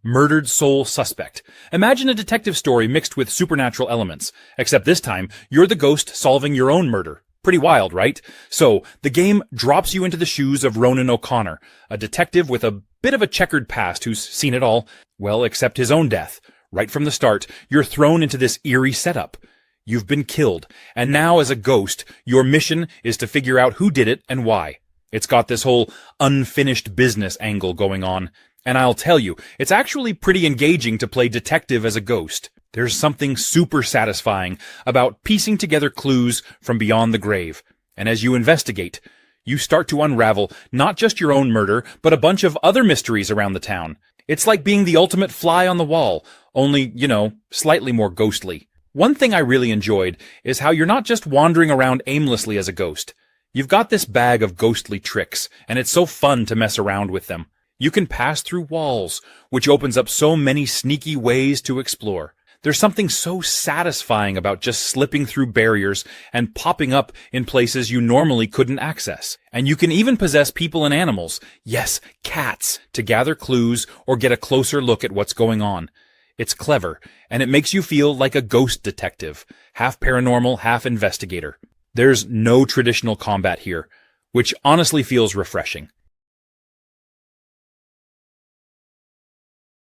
Murdered Soul Suspect. Imagine a detective story mixed with supernatural elements, except this time, you're the ghost solving your own murder. Pretty wild, right? So, the game drops you into the shoes of Ronan O'Connor, a detective with a bit of a checkered past who's seen it all, well, except his own death. Right from the start, you're thrown into this eerie setup. You've been killed, and now as a ghost, your mission is to figure out who did it and why. It's got this whole unfinished business angle going on, and I'll tell you, it's actually pretty engaging to play detective as a ghost. There's something super satisfying about piecing together clues from beyond the grave, and as you investigate, you start to unravel not just your own murder, but a bunch of other mysteries around the town. It's like being the ultimate fly on the wall, only, slightly more ghostly. One thing I really enjoyed is how you're not just wandering around aimlessly as a ghost. You've got this bag of ghostly tricks, and it's so fun to mess around with them. You can pass through walls, which opens up so many sneaky ways to explore. There's something so satisfying about just slipping through barriers and popping up in places you normally couldn't access. And you can even possess people and animals, yes, cats, to gather clues or get a closer look at what's going on. It's clever, and it makes you feel like a ghost detective, half paranormal, half investigator. There's no traditional combat here, which honestly feels refreshing.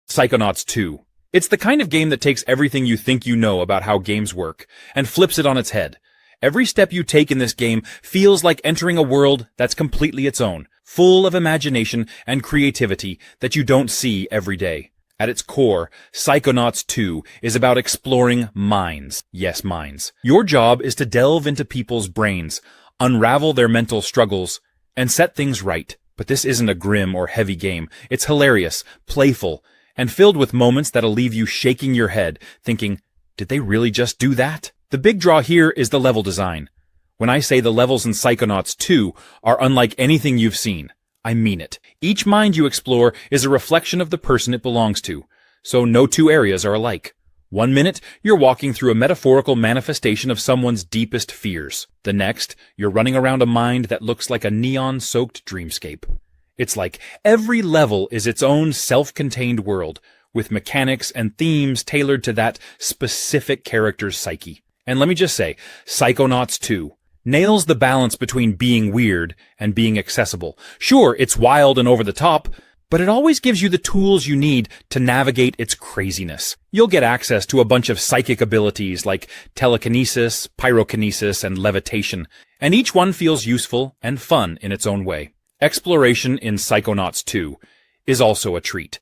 Psychonauts 2. It's the kind of game that takes everything you think you know about how games work and flips it on its head. Every step you take in this game feels like entering a world that's completely its own, full of imagination and creativity that you don't see every day. At its core, Psychonauts 2 is about exploring minds. Yes, minds. Your job is to delve into people's brains, unravel their mental struggles, and set things right. But this isn't a grim or heavy game. It's hilarious, playful, and filled with moments that'll leave you shaking your head, thinking, did they really just do that? The big draw here is the level design. When I say the levels in Psychonauts 2 are unlike anything you've seen, I mean it. Each mind you explore is a reflection of the person it belongs to, so no two areas are alike. One minute, you're walking through a metaphorical manifestation of someone's deepest fears. The next, you're running around a mind that looks like a neon-soaked dreamscape. It's like every level is its own self-contained world, with mechanics and themes tailored to that specific character's psyche. And let me just say, Psychonauts 2 nails the balance between being weird and being accessible. Sure, it's wild and over the top, but it always gives you the tools you need to navigate its craziness. You'll get access to a bunch of psychic abilities like telekinesis, pyrokinesis, and levitation, and each one feels useful and fun in its own way. Exploration in Psychonauts 2 is also a treat.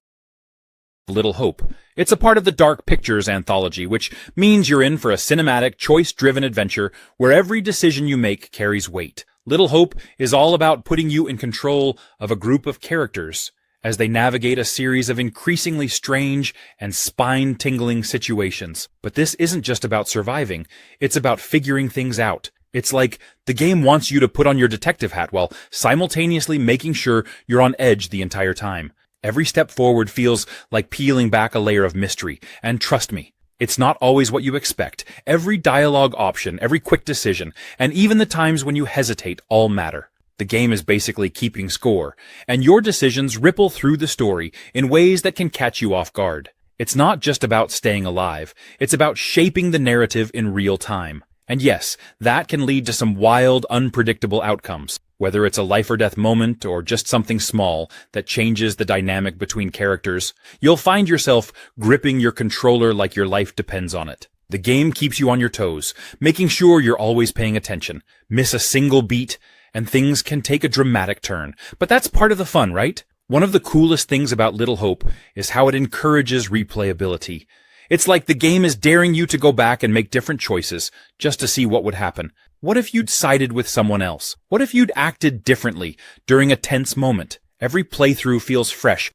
Little Hope. It's a part of the Dark Pictures Anthology, which means you're in for a cinematic, choice-driven adventure where every decision you make carries weight. Little Hope is all about putting you in control of a group of characters as they navigate a series of increasingly strange and spine-tingling situations. But this isn't just about surviving, it's about figuring things out. It's like the game wants you to put on your detective hat while simultaneously making sure you're on edge the entire time. Every step forward feels like peeling back a layer of mystery, and trust me, it's not always what you expect. Every dialogue option, every quick decision, and even the times when you hesitate all matter. The game is basically keeping score, and your decisions ripple through the story in ways that can catch you off guard. It's not just about staying alive, it's about shaping the narrative in real time. And yes, that can lead to some wild, unpredictable outcomes, whether it's a life or death moment or just something small that changes the dynamic between characters. You'll find yourself gripping your controller like your life depends on it. The game keeps you on your toes, making sure you're always paying attention. Miss a single beat, and things can take a dramatic turn. But that's part of the fun, right? One of the coolest things about Little Hope is how it encourages replayability. It's like the game is daring you to go back and make different choices just to see what would happen. What if you'd sided with someone else? What if you'd acted differently during a tense moment? Every playthrough feels fresh.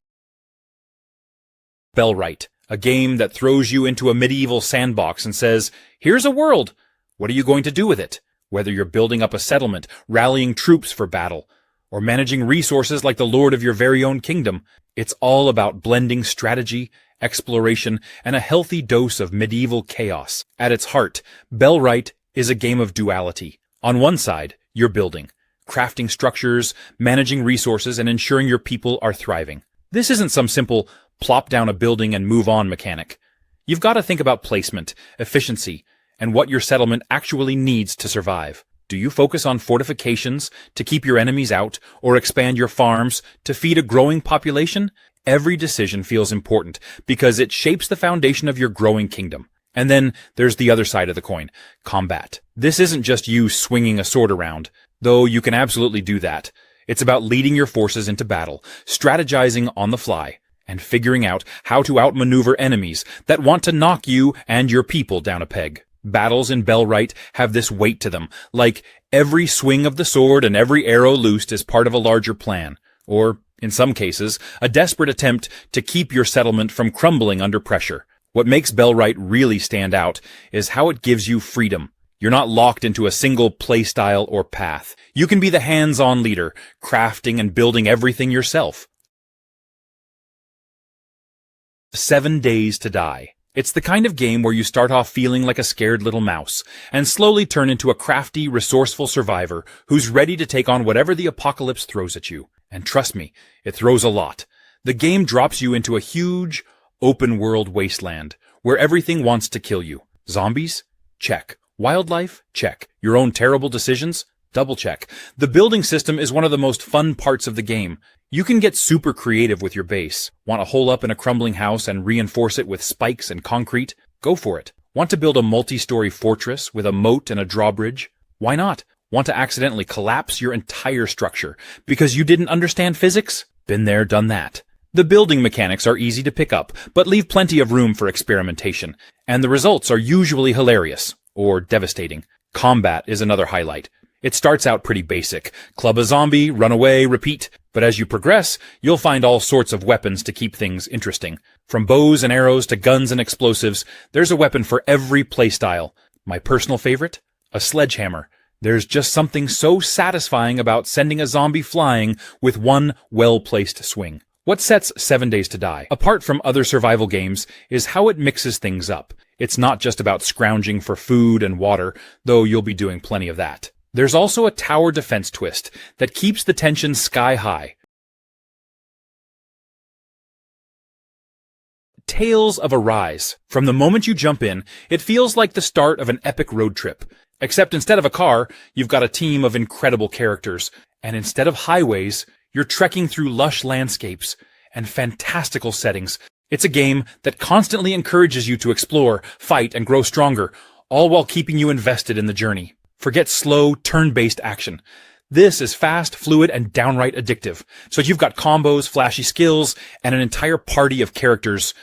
Bellwright, a game that throws you into a medieval sandbox and says, here's a world. What are you going to do with it? Whether you're building up a settlement, rallying troops for battle, or managing resources like the lord of your very own kingdom, it's all about blending strategy, exploration, and a healthy dose of medieval chaos. At its heart, Bellwright is a game of duality. On one side, you're building, crafting structures, managing resources, and ensuring your people are thriving. This isn't some simple plop down a building and move on mechanic. You've got to think about placement, efficiency, and what your settlement actually needs to survive. Do you focus on fortifications to keep your enemies out, or expand your farms to feed a growing population? Every decision feels important because it shapes the foundation of your growing kingdom. And then there's the other side of the coin, combat. This isn't just you swinging a sword around, though you can absolutely do that. It's about leading your forces into battle, strategizing on the fly, and figuring out how to outmaneuver enemies that want to knock you and your people down a peg. Battles in Bellwright have this weight to them, like every swing of the sword and every arrow loosed is part of a larger plan, or, in some cases, a desperate attempt to keep your settlement from crumbling under pressure. What makes Bellwright really stand out is how it gives you freedom. You're not locked into a single playstyle or path. You can be the hands-on leader, crafting and building everything yourself. 7 Days to Die. It's the kind of game where you start off feeling like a scared little mouse, and slowly turn into a crafty, resourceful survivor who's ready to take on whatever the apocalypse throws at you. And trust me, it throws a lot. The game drops you into a huge, open-world wasteland, where everything wants to kill you. Zombies? Check. Wildlife? Check. Your own terrible decisions? Double check. The building system is one of the most fun parts of the game. You can get super creative with your base. Want to hole up in a crumbling house and reinforce it with spikes and concrete? Go for it. Want to build a multi-story fortress with a moat and a drawbridge? Why not? Want to accidentally collapse your entire structure because you didn't understand physics? Been there, done that. The building mechanics are easy to pick up, but leave plenty of room for experimentation, and the results are usually hilarious, or devastating. Combat is another highlight. It starts out pretty basic. Club a zombie, run away, repeat. But as you progress, you'll find all sorts of weapons to keep things interesting. From bows and arrows to guns and explosives, there's a weapon for every playstyle. My personal favorite? A sledgehammer. There's just something so satisfying about sending a zombie flying with one well-placed swing. What sets 7 Days to Die apart from other survival games is how it mixes things up. It's not just about scrounging for food and water, though you'll be doing plenty of that. There's also a tower defense twist that keeps the tension sky high. Tales of Arise. From the moment you jump in, it feels like the start of an epic road trip. Except instead of a car, you've got a team of incredible characters. And instead of highways, you're trekking through lush landscapes and fantastical settings. It's a game that constantly encourages you to explore, fight, and grow stronger, all while keeping you invested in the journey. Forget slow, turn-based action. This is fast, fluid, and downright addictive. So you've got combos, flashy skills, and an entire party of characters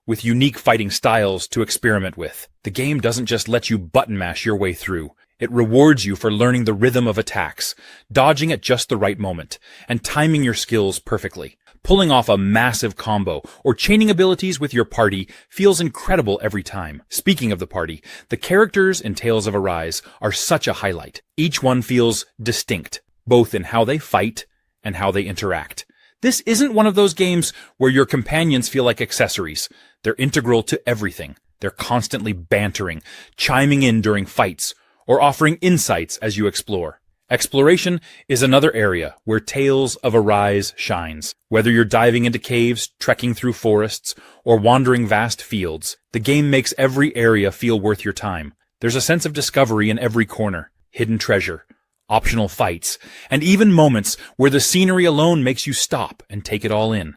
with unique fighting styles to experiment with. The game doesn't just let you button mash your way through. It rewards you for learning the rhythm of attacks, dodging at just the right moment, and timing your skills perfectly. Pulling off a massive combo or chaining abilities with your party feels incredible every time. Speaking of the party, the characters in Tales of Arise are such a highlight. Each one feels distinct, both in how they fight and how they interact. This isn't one of those games where your companions feel like accessories. They're integral to everything. They're constantly bantering, chiming in during fights, or offering insights as you explore. Exploration is another area where Tales of Arise shines. Whether you're diving into caves, trekking through forests, or wandering vast fields, the game makes every area feel worth your time. There's a sense of discovery in every corner, hidden treasure, optional fights, and even moments where the scenery alone makes you stop and take it all in.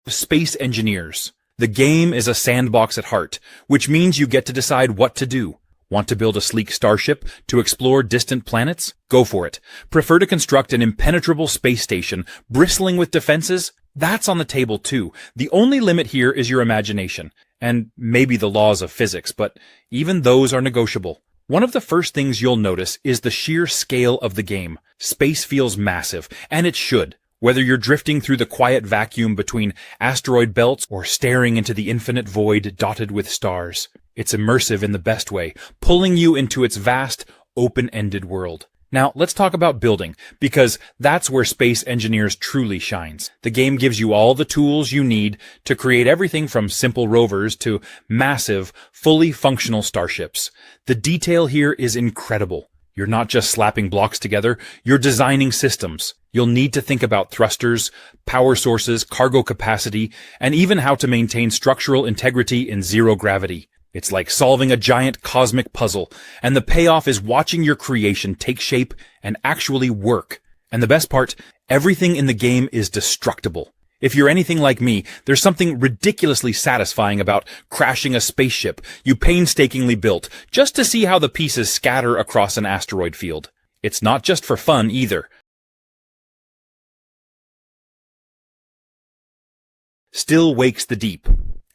Space Engineers. The game is a sandbox at heart, which means you get to decide what to do. Want to build a sleek starship to explore distant planets? Go for it. Prefer to construct an impenetrable space station bristling with defenses? That's on the table too. The only limit here is your imagination, and maybe the laws of physics, but even those are negotiable. One of the first things you'll notice is the sheer scale of the game. Space feels massive, and it should. Whether you're drifting through the quiet vacuum between asteroid belts or staring into the infinite void dotted with stars. It's immersive in the best way, pulling you into its vast, open-ended world. Now, let's talk about building, because that's where Space Engineers truly shines. The game gives you all the tools you need to create everything from simple rovers to massive, fully functional starships. The detail here is incredible. You're not just slapping blocks together, you're designing systems. You'll need to think about thrusters, power sources, cargo capacity, and even how to maintain structural integrity in zero gravity. It's like solving a giant cosmic puzzle, and the payoff is watching your creation take shape and actually work. And the best part, everything in the game is destructible. If you're anything like me, there's something ridiculously satisfying about crashing a spaceship you painstakingly built just to see how the pieces scatter across an asteroid field. It's not just for fun either. Still wakes the deep.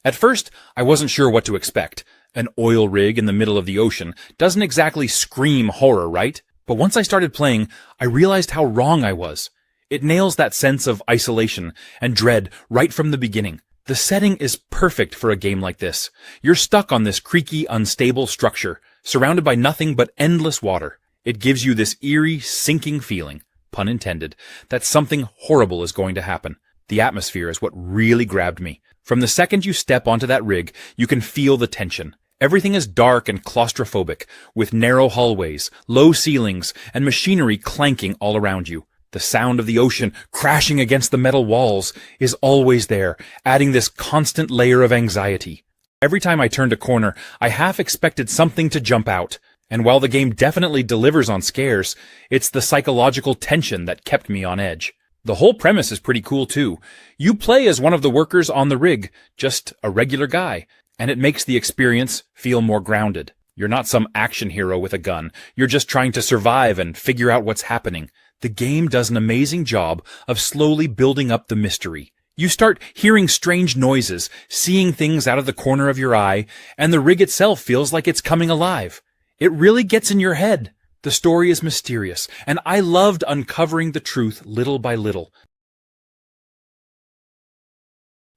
At first, I wasn't sure what to expect. An oil rig in the middle of the ocean doesn't exactly scream horror, right? But once I started playing, I realized how wrong I was. It nails that sense of isolation and dread right from the beginning. The setting is perfect for a game like this. You're stuck on this creaky, unstable structure, surrounded by nothing but endless water. It gives you this eerie, sinking feeling, pun intended, that something horrible is going to happen. The atmosphere is what really grabbed me. From the second you step onto that rig, you can feel the tension. Everything is dark and claustrophobic, with narrow hallways, low ceilings, and machinery clanking all around you. The sound of the ocean crashing against the metal walls is always there, adding this constant layer of anxiety. Every time I turned a corner, I half expected something to jump out. And while the game definitely delivers on scares, it's the psychological tension that kept me on edge. The whole premise is pretty cool too. You play as one of the workers on the rig, just a regular guy, and it makes the experience feel more grounded. You're not some action hero with a gun. You're just trying to survive and figure out what's happening. The game does an amazing job of slowly building up the mystery. You start hearing strange noises, seeing things out of the corner of your eye, and the rig itself feels like it's coming alive. It really gets in your head. The story is mysterious, and I loved uncovering the truth little by little.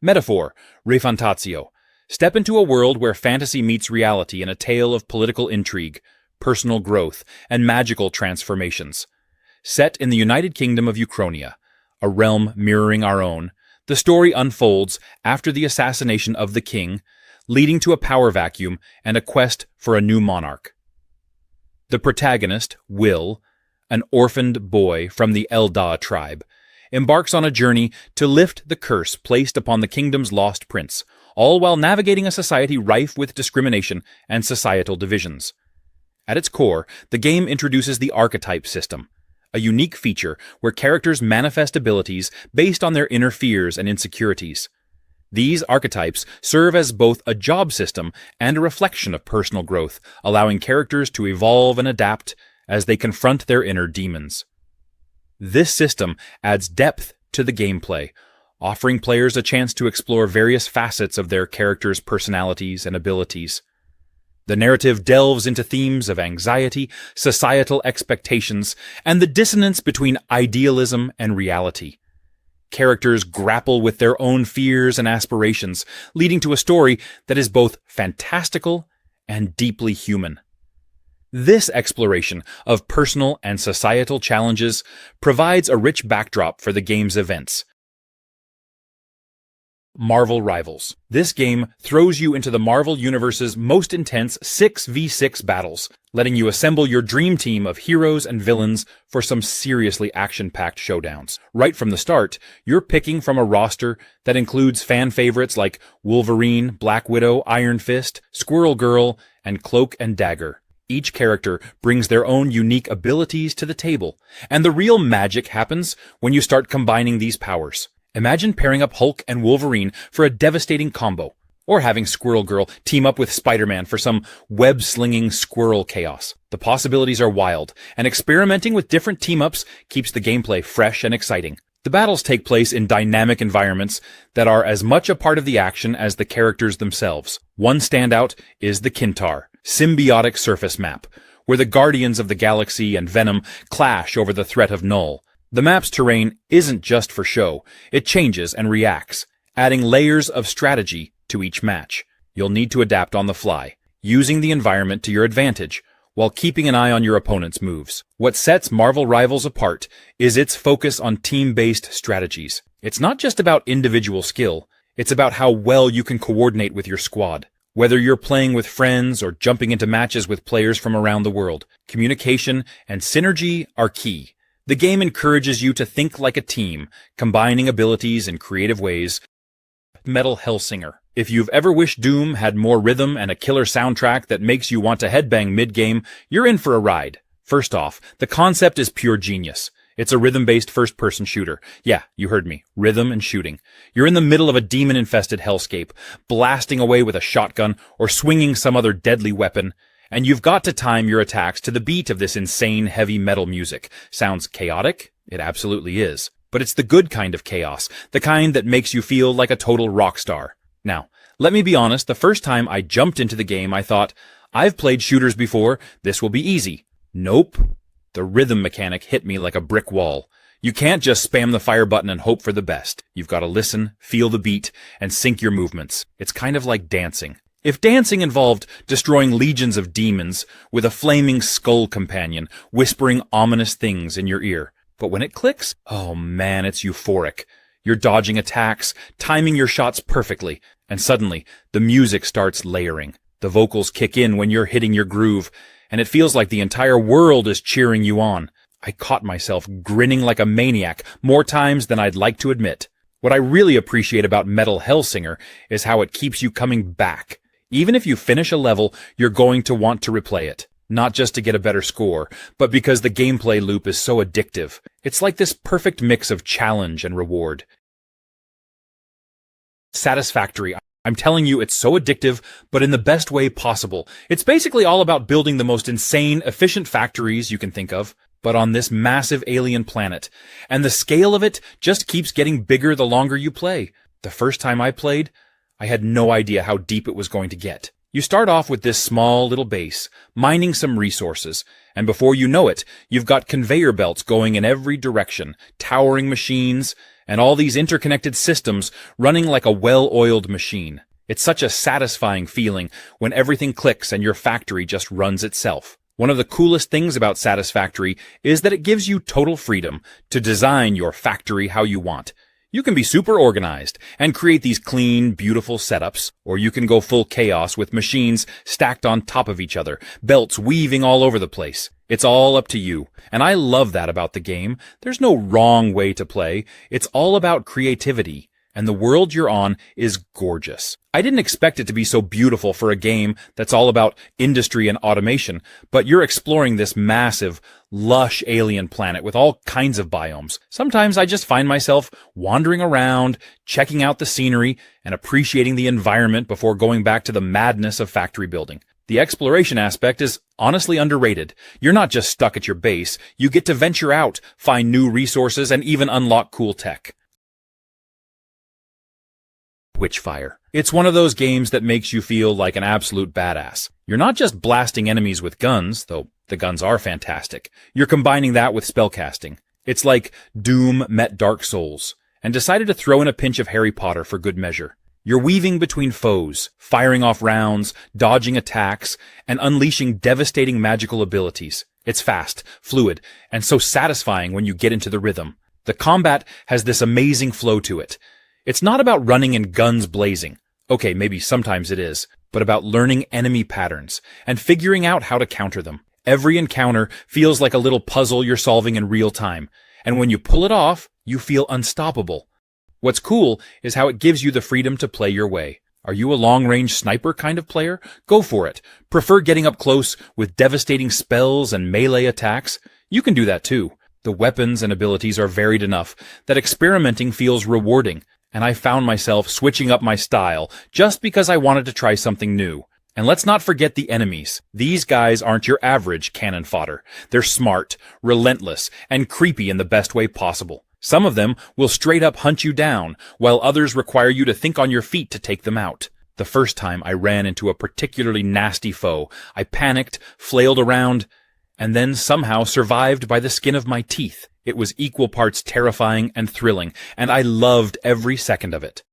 Metaphor, Refantatio. Step into a world where fantasy meets reality in a tale of political intrigue, personal growth, and magical transformations. Set in the United Kingdom of Uchronia, a realm mirroring our own, the story unfolds after the assassination of the king, leading to a power vacuum and a quest for a new monarch. The protagonist, Will, an orphaned boy from the Eldar tribe, embarks on a journey to lift the curse placed upon the kingdom's lost prince, all while navigating a society rife with discrimination and societal divisions. At its core, the game introduces the archetype system, a unique feature where characters manifest abilities based on their inner fears and insecurities. These archetypes serve as both a job system and a reflection of personal growth, allowing characters to evolve and adapt as they confront their inner demons. This system adds depth to the gameplay, offering players a chance to explore various facets of their characters' personalities and abilities. The narrative delves into themes of anxiety, societal expectations, and the dissonance between idealism and reality. Characters grapple with their own fears and aspirations, leading to a story that is both fantastical and deeply human. This exploration of personal and societal challenges provides a rich backdrop for the game's events. Marvel Rivals. This game throws you into the Marvel Universe's most intense 6v6 battles, letting you assemble your dream team of heroes and villains for some seriously action-packed showdowns. Right from the start, you're picking from a roster that includes fan favorites like Wolverine, Black Widow, Iron Fist, Squirrel Girl, and Cloak and Dagger. Each character brings their own unique abilities to the table, and the real magic happens when you start combining these powers. Imagine pairing up Hulk and Wolverine for a devastating combo, or having Squirrel Girl team up with Spider-Man for some web-slinging squirrel chaos. The possibilities are wild, and experimenting with different team-ups keeps the gameplay fresh and exciting. The battles take place in dynamic environments that are as much a part of the action as the characters themselves. One standout is the Kintar, symbiotic surface map, where the Guardians of the Galaxy and Venom clash over the threat of Null. The map's terrain isn't just for show, it changes and reacts, adding layers of strategy to each match. You'll need to adapt on the fly, using the environment to your advantage, while keeping an eye on your opponent's moves. What sets Marvel Rivals apart is its focus on team-based strategies. It's not just about individual skill, it's about how well you can coordinate with your squad. Whether you're playing with friends or jumping into matches with players from around the world, communication and synergy are key. The game encourages you to think like a team, combining abilities in creative ways. Metal Hellsinger. If you've ever wished Doom had more rhythm and a killer soundtrack that makes you want to headbang mid-game, you're in for a ride. First off, the concept is pure genius. It's a rhythm-based first-person shooter. Yeah, you heard me. Rhythm and shooting. You're in the middle of a demon-infested hellscape, blasting away with a shotgun or swinging some other deadly weapon, and you've got to time your attacks to the beat of this insane heavy metal music. Sounds chaotic? It absolutely is. But it's the good kind of chaos, the kind that makes you feel like a total rock star. Now, let me be honest, the first time I jumped into the game, I thought, I've played shooters before, this will be easy. Nope. The rhythm mechanic hit me like a brick wall. You can't just spam the fire button and hope for the best. You've got to listen, feel the beat, and sync your movements. It's kind of like dancing. If dancing involved destroying legions of demons with a flaming skull companion whispering ominous things in your ear. But when it clicks, oh man, it's euphoric. You're dodging attacks, timing your shots perfectly, and suddenly the music starts layering. The vocals kick in when you're hitting your groove, and it feels like the entire world is cheering you on. I caught myself grinning like a maniac more times than I'd like to admit. What I really appreciate about Metal Hellsinger is how it keeps you coming back. Even if you finish a level, you're going to want to replay it. Not just to get a better score, but because the gameplay loop is so addictive. It's like this perfect mix of challenge and reward. Satisfactory. I'm telling you, it's so addictive, but in the best way possible. It's basically all about building the most insane, efficient factories you can think of, but on this massive alien planet. And the scale of it just keeps getting bigger the longer you play. The first time I played, I had no idea how deep it was going to get. You start off with this small little base, mining some resources, and before you know it, you've got conveyor belts going in every direction, towering machines, and all these interconnected systems running like a well-oiled machine. It's such a satisfying feeling when everything clicks and your factory just runs itself. One of the coolest things about Satisfactory is that it gives you total freedom to design your factory how you want. You can be super organized and create these clean, beautiful setups, or you can go full chaos with machines stacked on top of each other, belts weaving all over the place. It's all up to you, and I love that about the game. There's no wrong way to play. It's all about creativity, and the world you're on is gorgeous. I didn't expect it to be so beautiful for a game that's all about industry and automation, but you're exploring this massive, lush alien planet with all kinds of biomes. Sometimes I just find myself wandering around, checking out the scenery, and appreciating the environment before going back to the madness of factory building. The exploration aspect is honestly underrated. You're not just stuck at your base, you get to venture out, find new resources, and even unlock cool tech. Witchfire. It's one of those games that makes you feel like an absolute badass. You're not just blasting enemies with guns, though the guns are fantastic. You're combining that with spellcasting. It's like Doom met Dark Souls, and decided to throw in a pinch of Harry Potter for good measure. You're weaving between foes, firing off rounds, dodging attacks, and unleashing devastating magical abilities. It's fast, fluid, and so satisfying when you get into the rhythm. The combat has this amazing flow to it. It's not about running and guns blazing. Okay, maybe sometimes it is, but about learning enemy patterns and figuring out how to counter them. Every encounter feels like a little puzzle you're solving in real time, and when you pull it off, you feel unstoppable. What's cool is how it gives you the freedom to play your way. Are you a long-range sniper kind of player? Go for it. Prefer getting up close with devastating spells and melee attacks? You can do that too. The weapons and abilities are varied enough that experimenting feels rewarding, and I found myself switching up my style just because I wanted to try something new. And let's not forget the enemies. These guys aren't your average cannon fodder. They're smart, relentless, and creepy in the best way possible. Some of them will straight up hunt you down, while others require you to think on your feet to take them out. The first time I ran into a particularly nasty foe, I panicked, flailed around, and then somehow survived by the skin of my teeth. It was equal parts terrifying and thrilling, and I loved every second of it.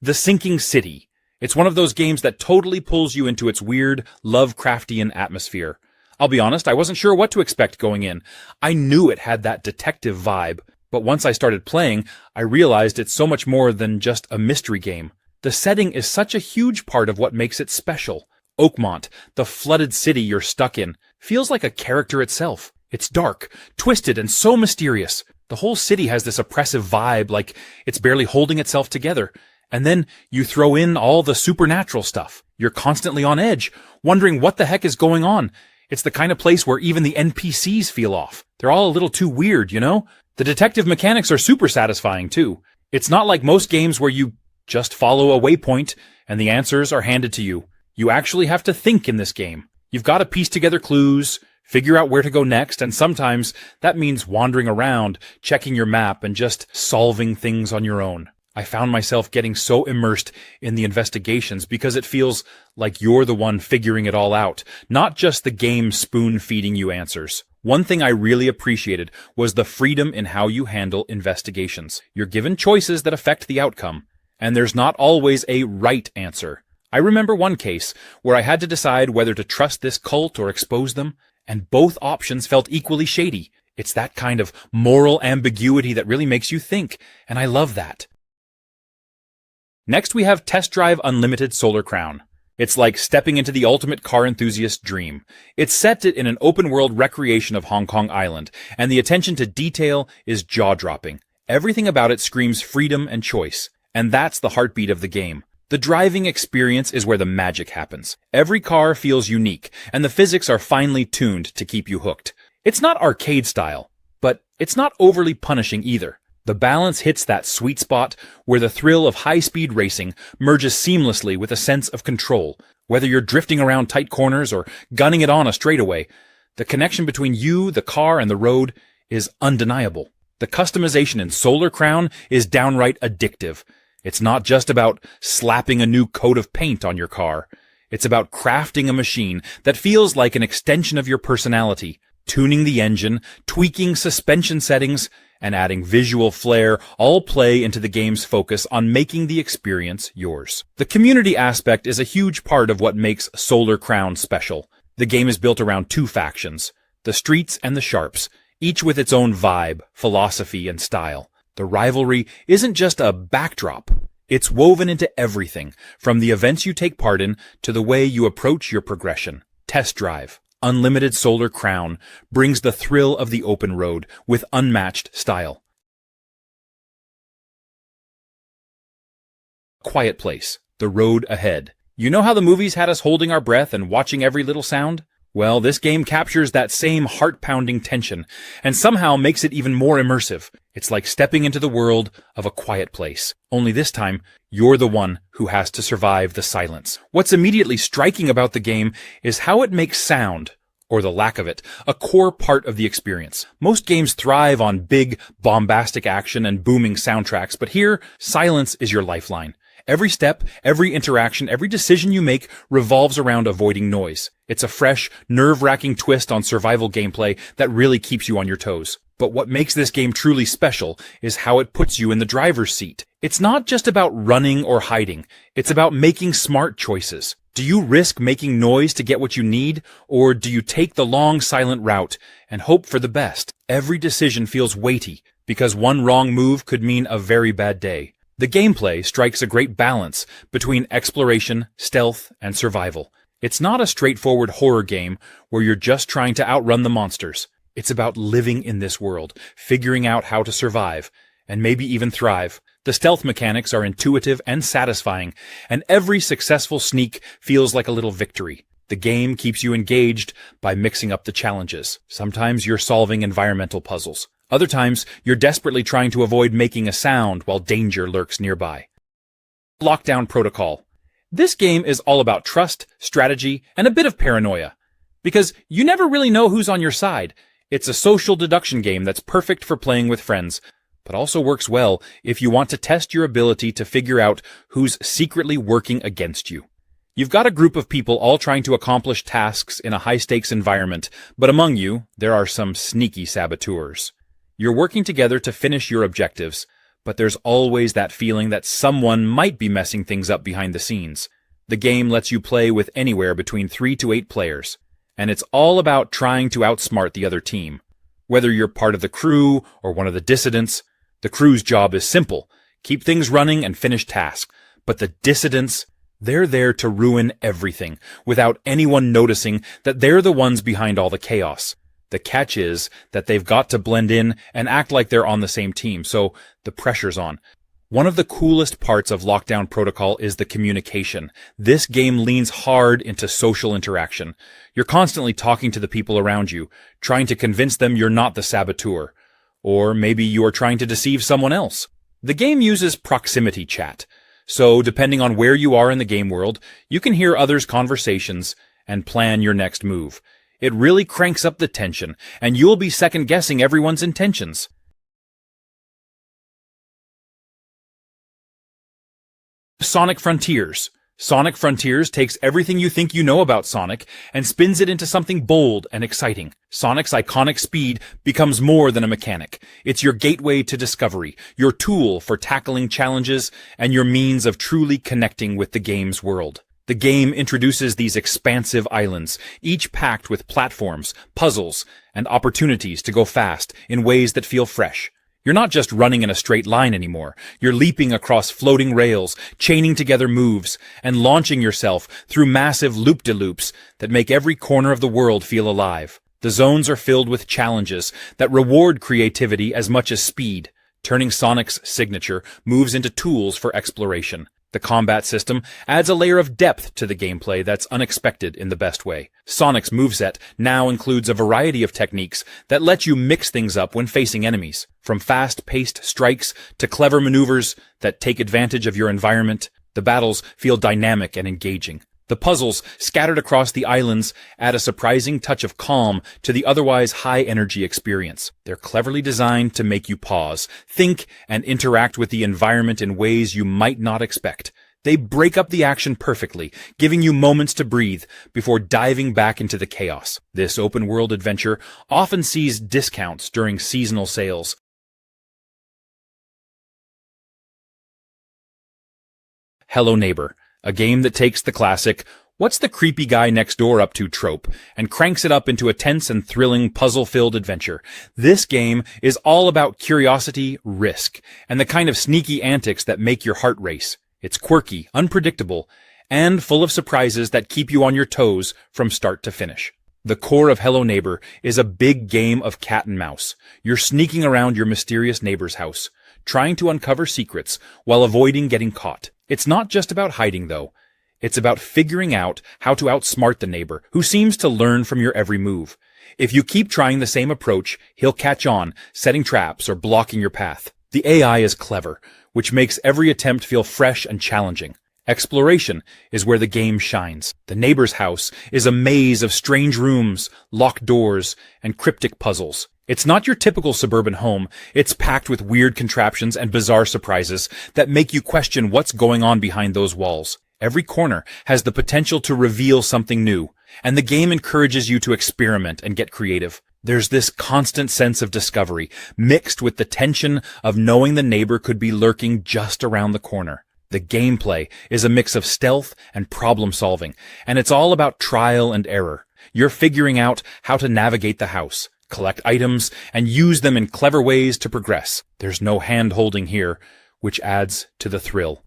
The Sinking City. It's one of those games that totally pulls you into its weird, Lovecraftian atmosphere. I'll be honest, I wasn't sure what to expect going in. I knew it had that detective vibe, but once I started playing, I realized it's so much more than just a mystery game. The setting is such a huge part of what makes it special. Oakmont, the flooded city you're stuck in, feels like a character itself. It's dark, twisted, and so mysterious. The whole city has this oppressive vibe, like it's barely holding itself together. And then you throw in all the supernatural stuff. You're constantly on edge, wondering what the heck is going on. It's the kind of place where even the NPCs feel off. They're all a little too weird, you know? The detective mechanics are super satisfying, too. It's not like most games where you just follow a waypoint and the answers are handed to you. You actually have to think in this game. You've got to piece together clues, figure out where to go next, and sometimes that means wandering around, checking your map, and just solving things on your own. I found myself getting so immersed in the investigations because it feels like you're the one figuring it all out, not just the game spoon-feeding you answers. One thing I really appreciated was the freedom in how you handle investigations. You're given choices that affect the outcome, and there's not always a right answer. I remember one case where I had to decide whether to trust this cult or expose them, and both options felt equally shady. It's that kind of moral ambiguity that really makes you think, and I love that. Next we have Test Drive Unlimited Solar Crown. It's like stepping into the ultimate car enthusiast dream. It's set in an open-world recreation of Hong Kong Island, and the attention to detail is jaw-dropping. Everything about it screams freedom and choice, and that's the heartbeat of the game. The driving experience is where the magic happens. Every car feels unique, and the physics are finely tuned to keep you hooked. It's not arcade style, but it's not overly punishing either. The balance hits that sweet spot where the thrill of high-speed racing merges seamlessly with a sense of control. Whether you're drifting around tight corners or gunning it on a straightaway, the connection between you, the car, and the road is undeniable. The customization in Solar Crown is downright addictive. It's not just about slapping a new coat of paint on your car. It's about crafting a machine that feels like an extension of your personality, tuning the engine, tweaking suspension settings, and adding visual flair all play into the game's focus on making the experience yours. The community aspect is a huge part of what makes Solar Crown special. The game is built around two factions, the Streets and the Sharps, each with its own vibe, philosophy, and style. The rivalry isn't just a backdrop. It's woven into everything, from the events you take part in to the way you approach your progression. Test Drive Unlimited Solar Crown brings the thrill of the open road with unmatched style. Quiet Place, the road ahead. You know how the movies had us holding our breath and watching every little sound? Well, this game captures that same heart-pounding tension and somehow makes it even more immersive. It's like stepping into the world of A Quiet Place. Only this time, you're the one who has to survive the silence. What's immediately striking about the game is how it makes sound, or the lack of it, a core part of the experience. Most games thrive on big, bombastic action and booming soundtracks, but here, silence is your lifeline. Every step, every interaction, every decision you make revolves around avoiding noise. It's a fresh, nerve-wracking twist on survival gameplay that really keeps you on your toes. But what makes this game truly special is how it puts you in the driver's seat. It's not just about running or hiding. It's about making smart choices. Do you risk making noise to get what you need, or do you take the long, silent route and hope for the best? Every decision feels weighty, because one wrong move could mean a very bad day. The gameplay strikes a great balance between exploration, stealth, and survival. It's not a straightforward horror game where you're just trying to outrun the monsters. It's about living in this world, figuring out how to survive, and maybe even thrive. The stealth mechanics are intuitive and satisfying, and every successful sneak feels like a little victory. The game keeps you engaged by mixing up the challenges. Sometimes you're solving environmental puzzles. Other times, you're desperately trying to avoid making a sound while danger lurks nearby. Lockdown Protocol. This game is all about trust, strategy, and a bit of paranoia. Because you never really know who's on your side. It's a social deduction game that's perfect for playing with friends, but also works well if you want to test your ability to figure out who's secretly working against you. You've got a group of people all trying to accomplish tasks in a high-stakes environment, but among you, there are some sneaky saboteurs. You're working together to finish your objectives, but there's always that feeling that someone might be messing things up behind the scenes. The game lets you play with anywhere between 3 to 8 players, and it's all about trying to outsmart the other team. Whether you're part of the crew or one of the dissidents, the crew's job is simple: keep things running and finish tasks. But the dissidents, they're there to ruin everything, without anyone noticing that they're the ones behind all the chaos. The catch is that they've got to blend in and act like they're on the same team, so the pressure's on. One of the coolest parts of Lockdown Protocol is the communication. This game leans hard into social interaction. You're constantly talking to the people around you, trying to convince them you're not the saboteur. Or maybe you are trying to deceive someone else. The game uses proximity chat. So, depending on where you are in the game world, you can hear others' conversations and plan your next move. It really cranks up the tension, and you'll be second-guessing everyone's intentions. Sonic Frontiers. Sonic Frontiers takes everything you think you know about Sonic and spins it into something bold and exciting. Sonic's iconic speed becomes more than a mechanic. It's your gateway to discovery, your tool for tackling challenges, and your means of truly connecting with the game's world. The game introduces these expansive islands, each packed with platforms, puzzles, and opportunities to go fast in ways that feel fresh. You're not just running in a straight line anymore. You're leaping across floating rails, chaining together moves, and launching yourself through massive loop-de-loops that make every corner of the world feel alive. The zones are filled with challenges that reward creativity as much as speed, turning Sonic's signature moves into tools for exploration. The combat system adds a layer of depth to the gameplay that's unexpected in the best way. Sonic's moveset now includes a variety of techniques that let you mix things up when facing enemies, from fast-paced strikes to clever maneuvers that take advantage of your environment. The battles feel dynamic and engaging. The puzzles scattered across the islands add a surprising touch of calm to the otherwise high-energy experience. They're cleverly designed to make you pause, think, and interact with the environment in ways you might not expect. They break up the action perfectly, giving you moments to breathe before diving back into the chaos. This open-world adventure often sees discounts during seasonal sales. Hello Neighbor. A game that takes the classic, what's the creepy guy next door up to trope, and cranks it up into a tense and thrilling puzzle-filled adventure. This game is all about curiosity, risk, and the kind of sneaky antics that make your heart race. It's quirky, unpredictable, and full of surprises that keep you on your toes from start to finish. The core of Hello Neighbor is a big game of cat and mouse. You're sneaking around your mysterious neighbor's house, trying to uncover secrets while avoiding getting caught. It's not just about hiding, though. It's about figuring out how to outsmart the neighbor, who seems to learn from your every move. If you keep trying the same approach, he'll catch on, setting traps or blocking your path. The AI is clever, which makes every attempt feel fresh and challenging. Exploration is where the game shines. The neighbor's house is a maze of strange rooms, locked doors, and cryptic puzzles. It's not your typical suburban home. It's packed with weird contraptions and bizarre surprises that make you question what's going on behind those walls. Every corner has the potential to reveal something new, and the game encourages you to experiment and get creative. There's this constant sense of discovery, mixed with the tension of knowing the neighbor could be lurking just around the corner. The gameplay is a mix of stealth and problem solving, and it's all about trial and error. You're figuring out how to navigate the house, collect items, and use them in clever ways to progress. There's no hand-holding here, which adds to the thrill.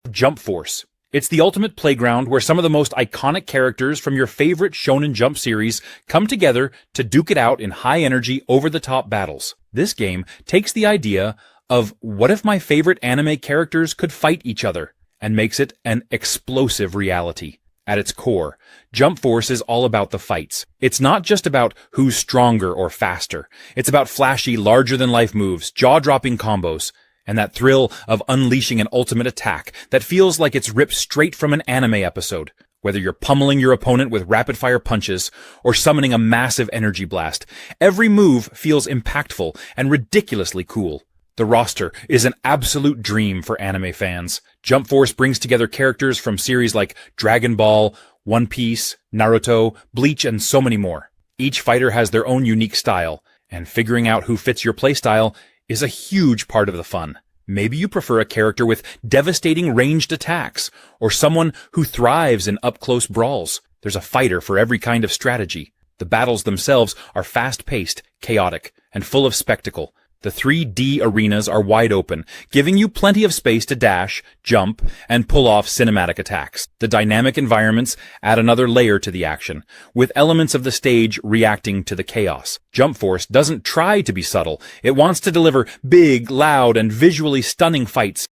Jump Force. It's the ultimate playground where some of the most iconic characters from your favorite Shonen Jump series come together to duke it out in high-energy, over-the-top battles. This game takes the idea of what if my favorite anime characters could fight each other, and makes it an explosive reality. At its core, Jump Force is all about the fights. It's not just about who's stronger or faster. It's about flashy, larger-than-life moves, jaw-dropping combos, and that thrill of unleashing an ultimate attack that feels like it's ripped straight from an anime episode. Whether you're pummeling your opponent with rapid-fire punches or summoning a massive energy blast, every move feels impactful and ridiculously cool. The roster is an absolute dream for anime fans. Jump Force brings together characters from series like Dragon Ball, One Piece, Naruto, Bleach, and so many more. Each fighter has their own unique style, and figuring out who fits your playstyle is a huge part of the fun. Maybe you prefer a character with devastating ranged attacks, or someone who thrives in up-close brawls. There's a fighter for every kind of strategy. The battles themselves are fast-paced, chaotic, and full of spectacle. The 3D arenas are wide open, giving you plenty of space to dash, jump, and pull off cinematic attacks. The dynamic environments add another layer to the action, with elements of the stage reacting to the chaos. Jump Force doesn't try to be subtle. It wants to deliver big, loud, and visually stunning fights